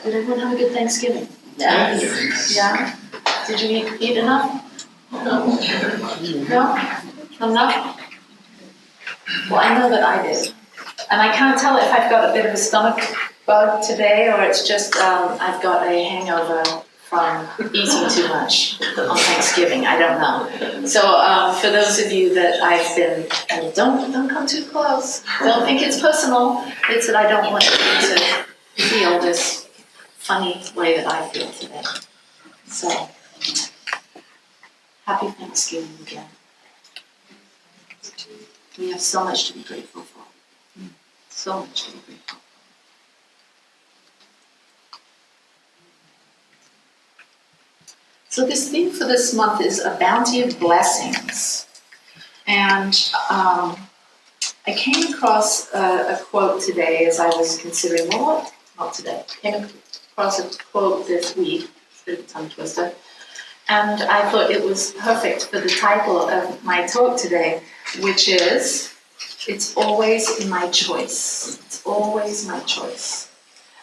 Did everyone have a good Thanksgiving? Yeah. Yeah? Did you eat enough? No? Enough? Well, I know that I did. And I can't tell if I've got a bit of a stomach bug today or it's just I've got a hangover from eating too much on Thanksgiving. I don't know. So for those of you that I've been, and don't come too close. Don't think it's personal. It's that I don't want you to feel this funny way that I feel today. So, happy Thanksgiving again. We have so much to be grateful for. So much to be grateful for. So this theme for this month is a bounty of blessings. And I came across a quote today as I was considering, not today, came across a quote this week, it's a bit of a tongue twister, and I thought it was perfect for the title of my talk today, which is, it's always my choice. It's always my choice.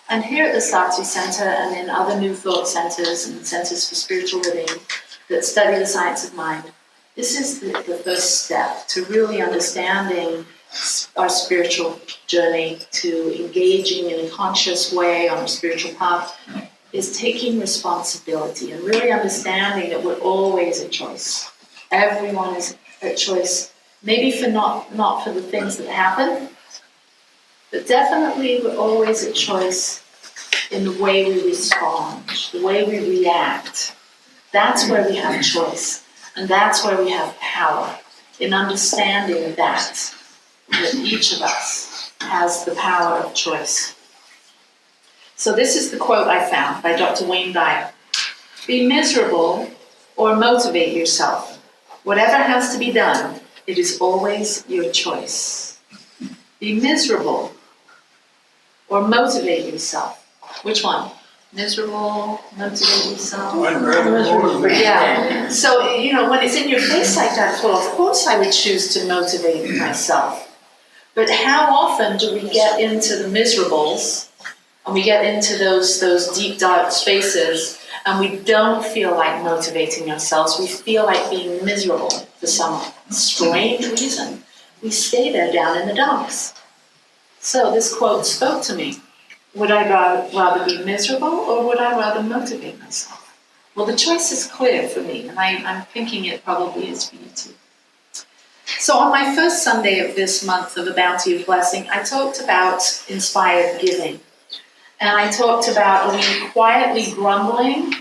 And here at the Satya Center and in other New Thought centers and centers for spiritual living that study the science of mind, this is the first step to really understanding our spiritual journey, to engaging in a conscious way on a spiritual path, is taking responsibility and really understanding that we're always at choice. Everyone is at choice, maybe for not for the things that happen, but definitely we're always at choice in the way we respond, the way we react. That's where we have choice, and that's where we have power, in understanding that each of us has the power of choice. So this is the quote I found by Dr. Wayne Dyer. Be miserable or motivate yourself. Whatever has to be done, it is always your choice. Be miserable or motivate yourself. Which one? Miserable, motivate yourself? Yeah. So, when it's in your face like that, well, of course I would choose to motivate myself. But how often do we get into the miserables and we get into those deep, dark spaces and we don't feel like motivating ourselves? We feel like being miserable for some strange reason. We stay there down in the dumps. So this quote spoke to me. Would I rather be miserable or would I rather motivate myself? Well, the choice is clear for me, and I'm thinking it probably is for you too. So on my first Sunday of this month of the Bounty of Blessing, I talked about inspired giving. And I talked about, are we quietly grumbling?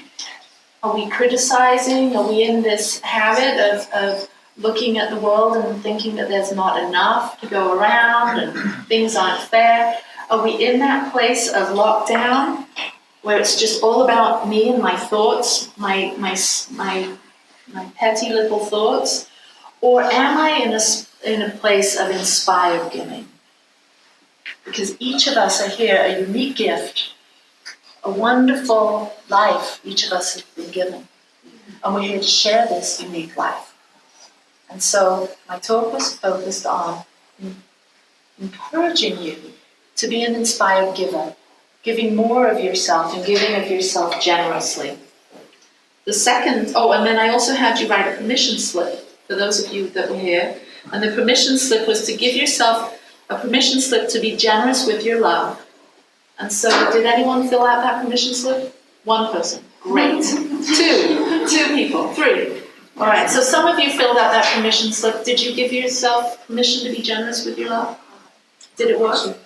Are we criticizing? Are we in this habit of looking at the world and thinking that there's not enough to go around and things aren't fair? Are we in that place of lockdown where it's just all about me and my thoughts, my petty little thoughts? Or am I in a place of inspired giving? Because each of us are here, a unique gift, a wonderful life each of us has been given. And we're here to share this unique life. And so my talk was focused on encouraging you to be an inspired giver, giving more of yourself and giving of yourself generously. The second, and then I also had you write a permission slip for those of you that were here. And the permission slip was to give yourself a permission slip to be generous with your love. And so did anyone fill out that permission slip? One person. Great. Two people. Three. All right. So some of you filled out that permission slip. Did you give yourself permission to be generous with your love? Did it work?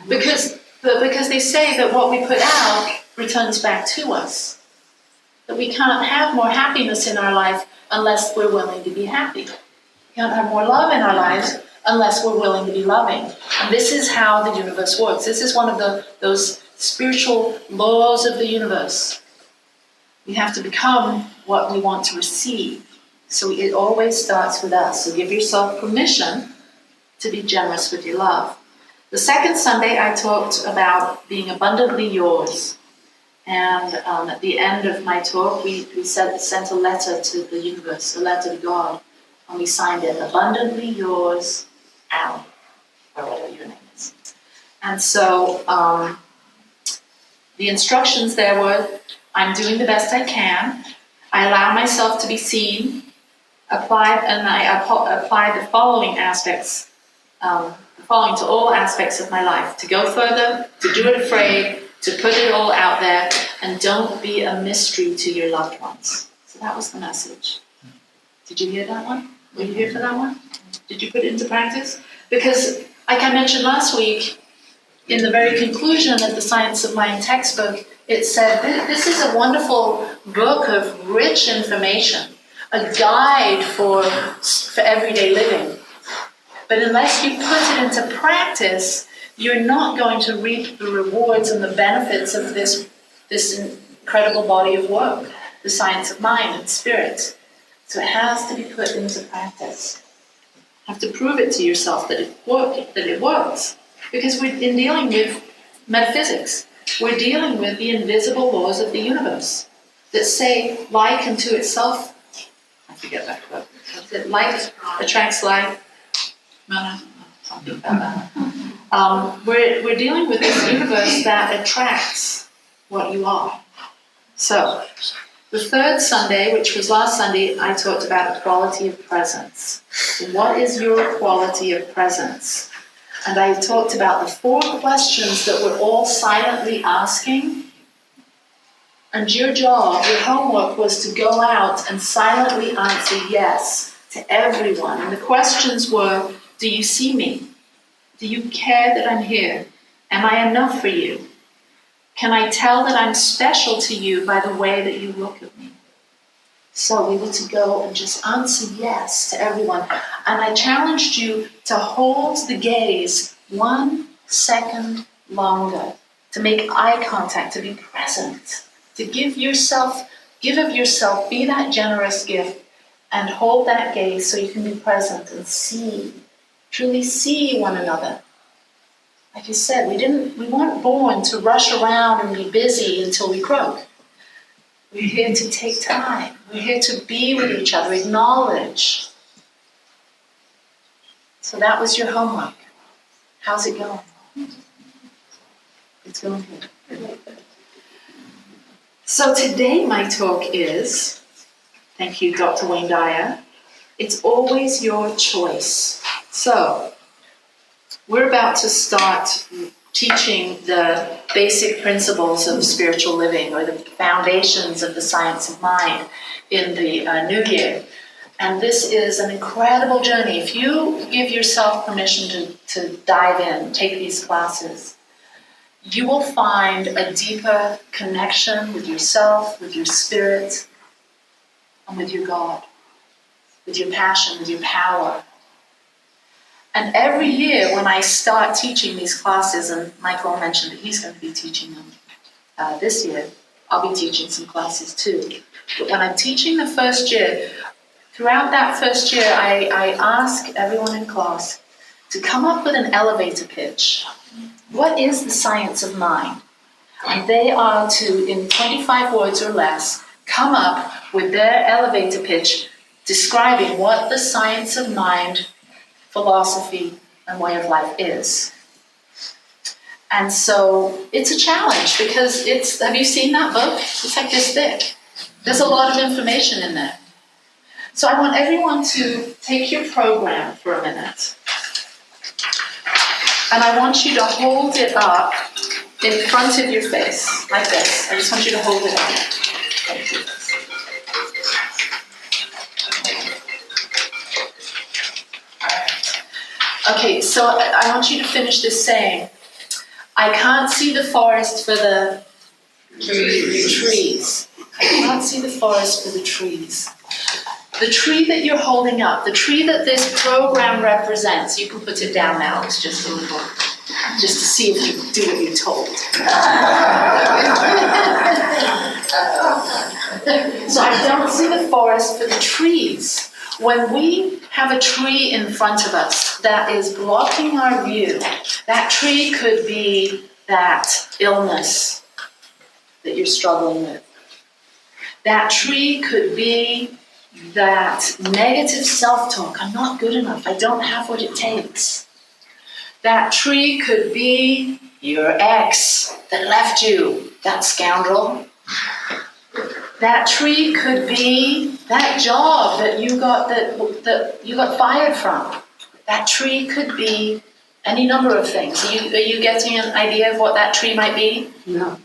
Because they say that what we put out returns back to us. That we can't have more happiness in our life unless we're willing to be happy. We can't have more love in our lives unless we're willing to be loving. And this is how the universe works. This is one of those spiritual laws of the universe. We have to become what we want to receive. So it always starts with us. So give yourself permission to be generous with your love. The second Sunday, I talked about being abundantly yours. And at the end of my talk, we sent a letter to the universe, a letter to God. And we signed it, Abundantly Yours, Al, or whatever your name is. And so The instructions there were, I'm doing the best I can. I allow myself to be seen. I apply the following aspects, following to all aspects of my life. To go further, to do it afraid, to put it all out there, and don't be a mystery to your loved ones. So that was the message. Did you hear that one? Were you here for that one? Did you put it into practice? Because, like I mentioned last week, in the very conclusion of the Science of Mind textbook, it said, this is a wonderful book of rich information, a guide for everyday living. But unless you put it into practice, you're not going to reap the rewards and the benefits of this incredible body of work, the science of mind and spirit. So it has to be put into practice. You have to prove it to yourself that it works. Because we're dealing with metaphysics. We're dealing with the invisible laws of the universe that say like unto itself. I forget that quote. Like attracts like. No, something about that. We're dealing with this universe that attracts what you are. So, the third Sunday, which was last Sunday, I talked about equality of presence. What is your equality of presence? And I talked about the 4 questions that we're all silently asking. And your job, your homework, was to go out and silently answer yes to everyone. And the questions were, do you see me? Do you care that I'm here? Am I enough for you? Can I tell that I'm special to you by the way that you look at me? So we were to go and just answer yes to everyone. And I challenged you to hold the gaze 1 second longer, to make eye contact, to be present, to give of yourself, be that generous gift, and hold that gaze so you can be present and see, truly see one another. Like you said, we weren't born to rush around and be busy until we croak. We're here to take time. We're here to be with each other, acknowledge. So that was your homework. How's it going? It's going good. So today my talk is, thank you, Dr. Wayne Dyer, it's always your choice. So we're about to start teaching the basic principles of spiritual living, or the foundations of the science of mind, in the new year. And this is an incredible journey. If you give yourself permission to dive in, take these classes, you will find a deeper connection with yourself, with your spirit, and with your God, with your passion, with your power. And every year when I start teaching these classes, and Michael mentioned that he's going to be teaching them this year, I'll be teaching some classes too. But when I'm teaching the first year, throughout that first year, I ask everyone in class to come up with an elevator pitch. What is the science of mind? And they are to, in 25 words or less, come up with their elevator pitch describing what the science of mind, philosophy, and way of life is. And so it's a challenge because have you seen that book? It's like this thick. There's a lot of information in there. So I want everyone to take your program for a minute. And I want you to hold it up in front of your face, like this. I just want you to hold it up. Thank you. Okay, so I want you to finish this saying, I can't see the forest for the trees. I can't see the forest for the trees. The tree that you're holding up, the tree that this program represents, you can put it down now, it's just a little, just to see if you do what you're told. So I don't see the forest for the trees. When we have a tree in front of us that is blocking our view, that tree could be that illness that you're struggling with. That tree could be that negative self-talk. I'm not good enough. I don't have what it takes. That tree could be your ex that left you that scoundrel. That tree could be that job that you got fired from. That tree could be any number of things. Are you getting an idea of what that tree might be? No.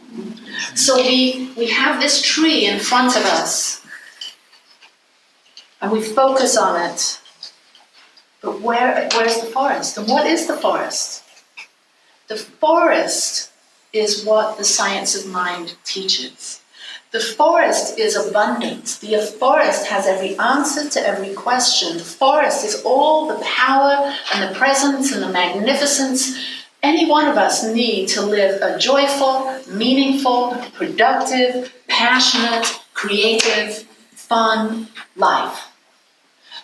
So we have this tree in front of us, and we focus on it. But where's the forest? And what is the forest? The forest is what the science of mind teaches. The forest is abundance. The forest has every answer to every question. The forest is all the power and the presence and the magnificence any one of us need to live a joyful, meaningful, productive, passionate, creative, fun life.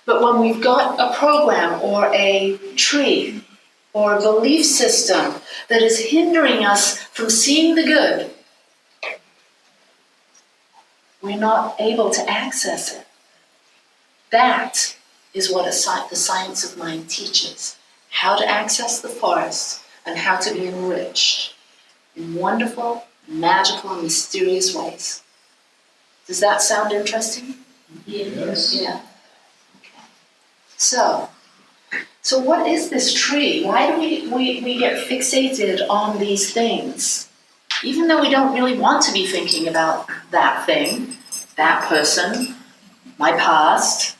But when we've got a program or a tree or a belief system that is hindering us from seeing the good, we're not able to access it. That is what the science of mind teaches. How to access the forest and how to be enriched in wonderful, magical, and mysterious ways. Does that sound interesting? Yes. Yeah. Okay. So what is this tree? Why do we get fixated on these things? Even though we don't really want to be thinking about that thing, that person, my past,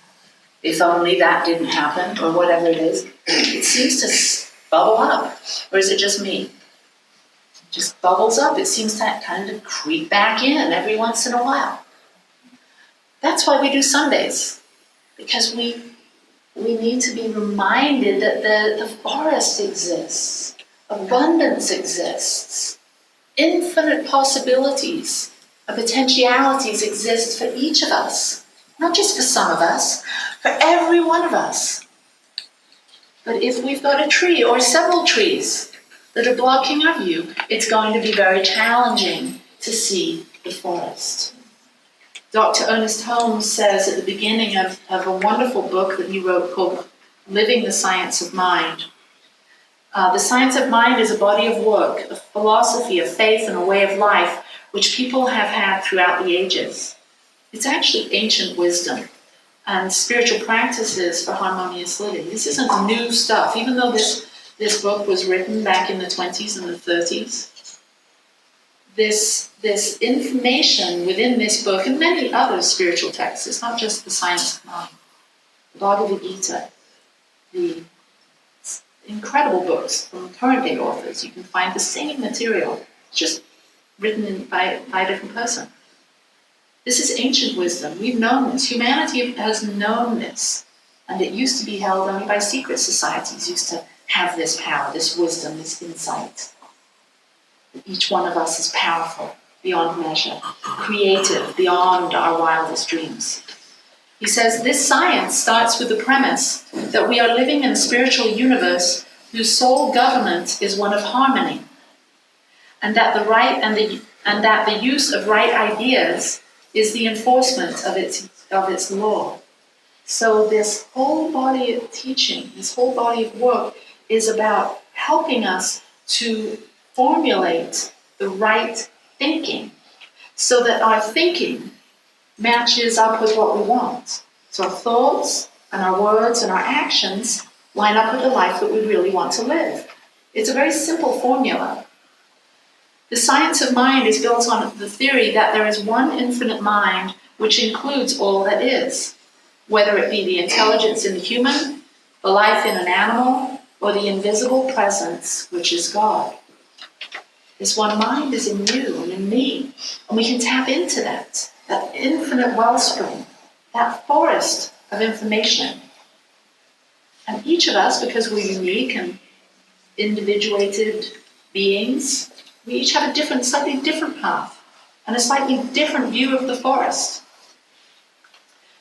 if only that didn't happen, or whatever it is, it seems to bubble up. Or is it just me? It just bubbles up. It seems to kind of creep back in every once in a while. That's why we do Sundays, because we need to be reminded that the forest exists, abundance exists, infinite possibilities and potentialities exist for each of us, not just for some of us, for every one of us. But if we've got a tree or several trees that are blocking our view, it's going to be very challenging to see the forest. Dr. Ernest Holmes says at the beginning of a wonderful book that he wrote called Living the Science of Mind. The science of mind is a body of work, a philosophy, a faith, and a way of life which people have had throughout the ages. It's actually ancient wisdom and spiritual practices for harmonious living. This isn't new stuff, even though this book was written back in the 20s and the 30s. This information within this book and many other spiritual texts, it's not just the science of mind, the Bhagavad Gita, the incredible books from current day authors, you can find the same material, just written by a different person. This is ancient wisdom. We've known this. Humanity has known this. And it used to be held only by secret societies, used to have this power, this wisdom, this insight. Each one of us is powerful beyond measure, creative beyond our wildest dreams. He says this science starts with the premise that we are living in a spiritual universe whose sole government is one of harmony, and that the use of right ideas is the enforcement of its law. So this whole body of teaching, this whole body of work is about helping us to formulate the right thinking so that our thinking matches up with what we want. So our thoughts and our words and our actions line up with the life that we really want to live. It's a very simple formula. The science of mind is built on the theory that there is one infinite mind which includes all that is, whether it be the intelligence in the human, the life in an animal, or the invisible presence which is God. This one mind is in you and in me, and we can tap into that infinite wellspring, that forest of information. And each of us, because we're unique and individuated beings, we each have a slightly different path and a slightly different view of the forest.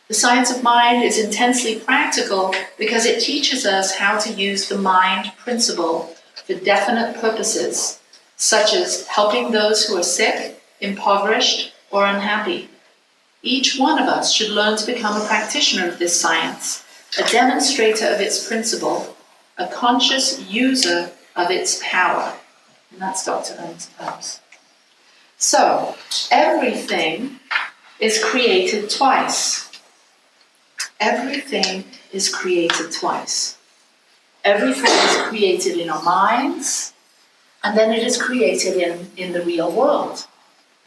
The science of mind is intensely practical because it teaches us how to use the mind principle for definite purposes, such as helping those who are sick, impoverished, or unhappy. Each one of us should learn to become a practitioner of this science, a demonstrator of its principle, a conscious user of its power. And that's Dr. Ernest Holmes. So, everything is created twice. Everything is created twice. Everything is created in our minds, and then it is created in the real world.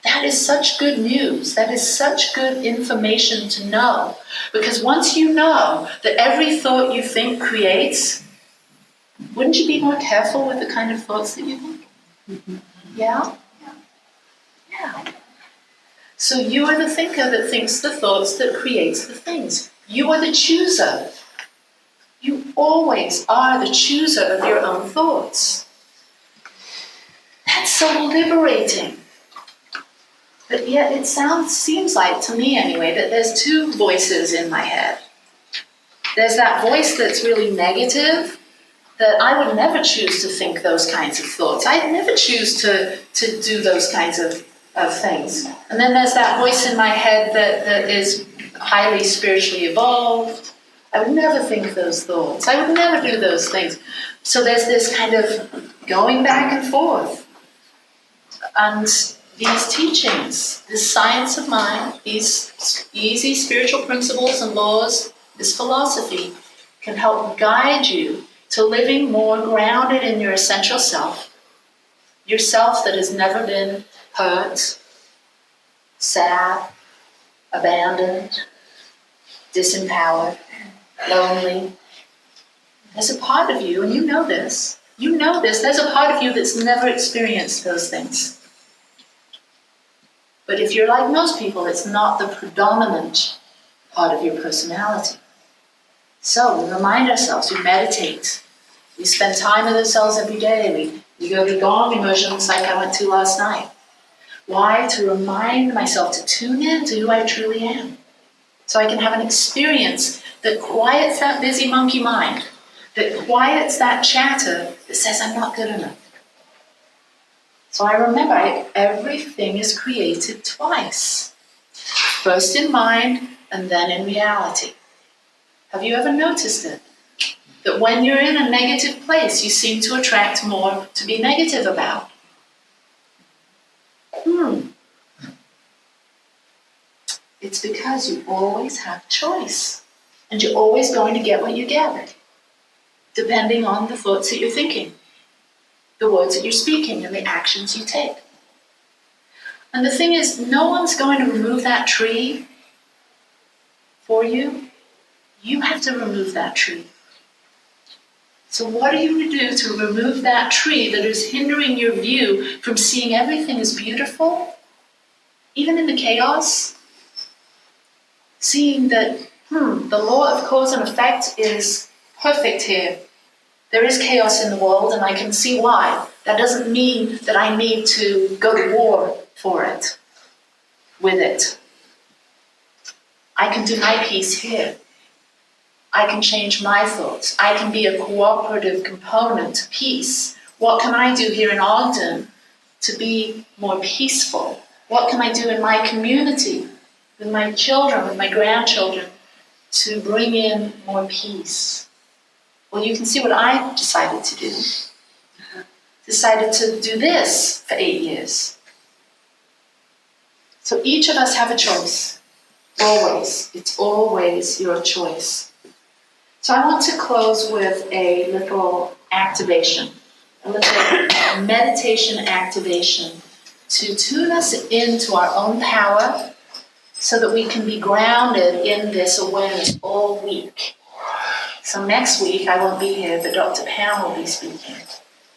That is such good news. That is such good information to know. Because once you know that every thought you think creates, wouldn't you be more careful with the kind of thoughts that you think? Mm-hmm. Yeah? Yeah. So you are the thinker that thinks the thoughts that creates the things. You are the chooser. You always are the chooser of your own thoughts. That's so liberating. But yet it seems like, to me anyway, that there's two voices in my head. There's that voice that's really negative, that I would never choose to think those kinds of thoughts. I'd never choose to do those kinds of things. And then there's that voice in my head that is highly spiritually evolved. I would never think those thoughts. I would never do those things. So there's this kind of going back and forth. And these teachings, this science of mind, these easy spiritual principles and laws, this philosophy can help guide you to living more grounded in your essential self, yourself that has never been hurt, sad, abandoned, disempowered, lonely. There's a part of you, and you know this, there's a part of you that's never experienced those things. But if you're like most people, it's not the predominant part of your personality. So we remind ourselves, we meditate, we spend time with ourselves every day, we go to gong immersions like I went to last night. Why? To remind myself to tune in to who I truly am. So I can have an experience that quiets that busy monkey mind, that quiets that chatter that says I'm not good enough. So I remember everything is created twice. First in mind and then in reality. Have you ever noticed it? That when you're in a negative place, you seem to attract more to be negative about. It's because you always have choice. And you're always going to get what you get, depending on the thoughts that you're thinking, the words that you're speaking, and the actions you take. And the thing is, no one's going to remove that tree for you. You have to remove that tree. So what are you going to do to remove that tree that is hindering your view from seeing everything as beautiful, even in the chaos? Seeing that, the law of cause and effect is perfect here. There is chaos in the world, and I can see why. That doesn't mean that I need to go to war for it, with it. I can do my piece here. I can change my thoughts. I can be a cooperative component to peace. What can I do here in Ogden to be more peaceful? What can I do in my community, with my children, with my grandchildren, to bring in more peace? Well, you can see what I decided to do. Decided to do this for 8 years. So each of us have a choice. Always. It's always your choice. So I want to close with a little activation, a little meditation activation to tune us into our own power so that we can be grounded in this awareness all week. So next week I won't be here, but Dr. Pam will be speaking.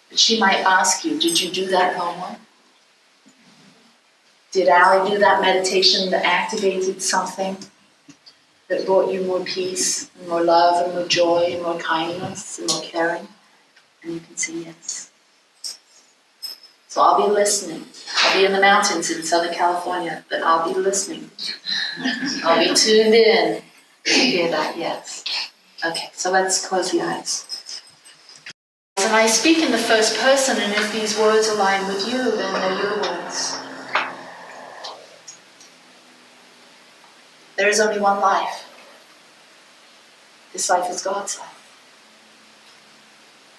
But she might ask you, did you do that homework? Did Allie do that meditation that activated something that brought you more peace, and more love, and more joy, and more kindness, and more caring? And you can say yes. So I'll be listening. I'll be in the mountains in Southern California, but I'll be listening. I'll be tuned in to hear that yes. Okay, so let's close the eyes. And I speak in the first person, and if these words align with you, then they're your words. There is only one life. This life is God's life.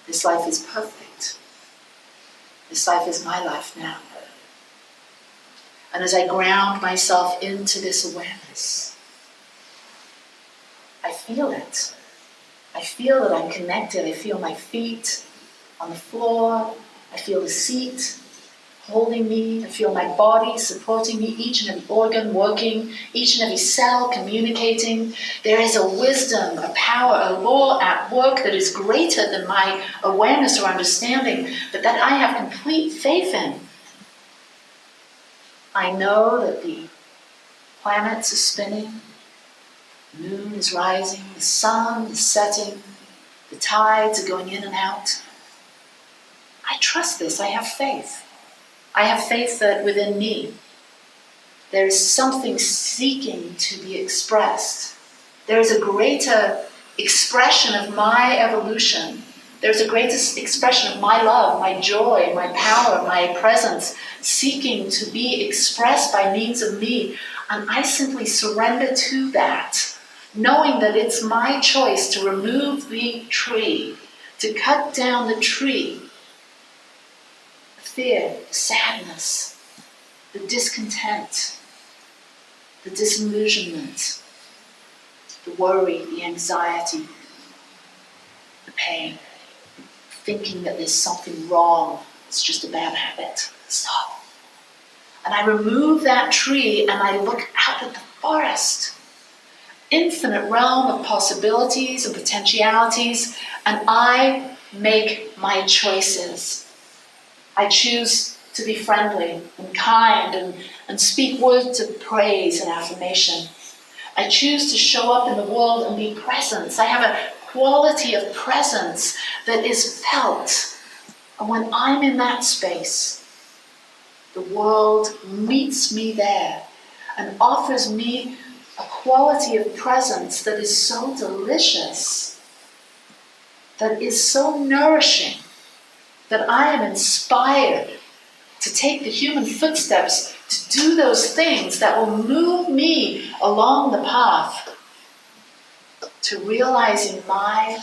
This life is perfect. This life is my life now. And as I ground myself into this awareness, I feel it. I feel that I'm connected. I feel my feet on the floor. I feel the seat holding me. I feel my body supporting me, each and every organ working, each and every cell communicating. There is a wisdom, a power, a law at work that is greater than my awareness or understanding, but that I have complete faith in. I know that the planets are spinning, the moon is rising, the sun is setting, the tides are going in and out. I trust this. I have faith. I have faith that within me there is something seeking to be expressed. There is a greater expression of my evolution. There's a greater expression of my love, my joy, my power, my presence, seeking to be expressed by means of me. And I simply surrender to that, knowing that it's my choice to remove the tree, to cut down the tree. Fear, the sadness, the discontent, the disillusionment, the worry, the anxiety, the pain, thinking that there's something wrong, it's just a bad habit. Stop. And I remove that tree and I look out at the forest, infinite realm of possibilities and potentialities, and I make my choices. I choose to be friendly and kind and speak words of praise and affirmation. I choose to show up in the world and be presence. I have a quality of presence that is felt. And when I'm in that space, the world meets me there and offers me a quality of presence that is so delicious, that is so nourishing, that I am inspired to take the human footsteps to do those things that will move me along the path to realizing my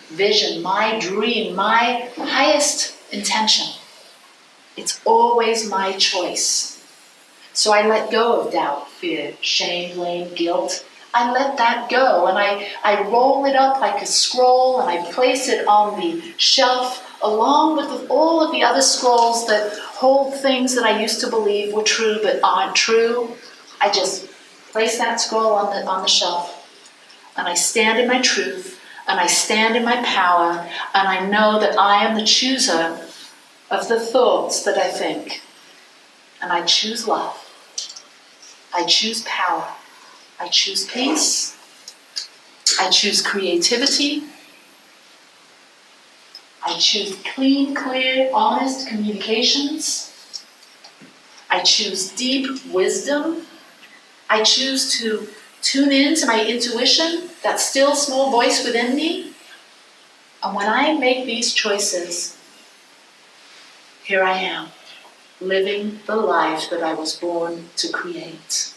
vision, my dream, my highest intention. It's always my choice. So I let go of doubt, fear, shame, blame, guilt. I let that go and I roll it up like a scroll and I place it on the shelf along with all of the other scrolls that hold things that I used to believe were true but aren't true. I just place that scroll on the shelf and I stand in my truth and I stand in my power and I know that I am the chooser of the thoughts that I think. And I choose love. I choose power. I choose peace. I choose creativity. I choose clean, clear, honest communications. I choose deep wisdom. I choose to tune in to my intuition, that still small voice within me. And when I make these choices, here I am, living the life that I was born to create.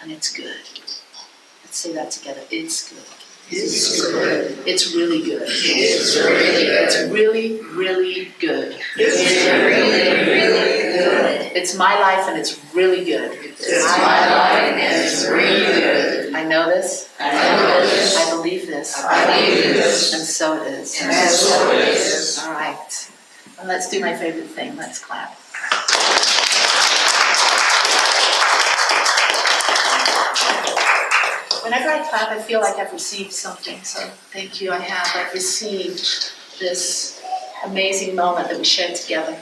And it's good. Let's say that together. It's good. It's good. It's really good. It's really good. It's really, really good. It's really, really good. It's my life and it's really good. It's my life and it's really good. I know this. I know this. I believe this. I believe this. And so it is. And so it is. All right. And let's do my favorite thing. Let's clap. Whenever I clap, I feel like I've received something. So thank you, I have. I've received this amazing moment that we shared together.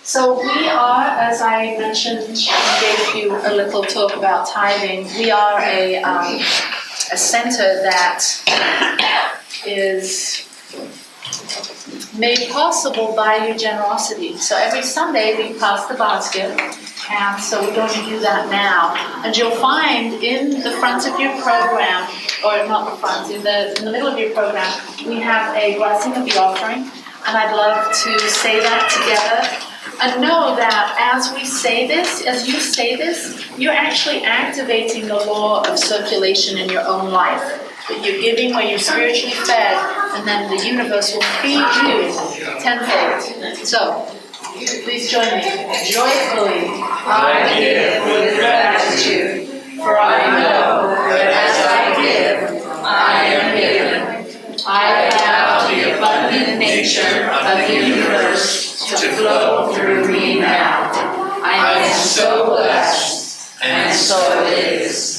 So we are, as I mentioned, I gave you a little talk about tithing. We are a center that is made possible by your generosity. So every Sunday we pass the basket. And so we're going to do that now. And you'll find in the front of your program, or not the front, in the middle of your program, we have a blessing of the offering. And I'd love to say that together. And know that as we say this, as you say this, you're actually activating the law of circulation in your own life. That you're giving where you're spiritually fed, and then the universe will feed you tenfold. So, Please join me. Joyfully, I give with gratitude, for I know that as I give, I am given. I allow the abundant nature of the universe to flow through me now. I am so blessed, and so it is.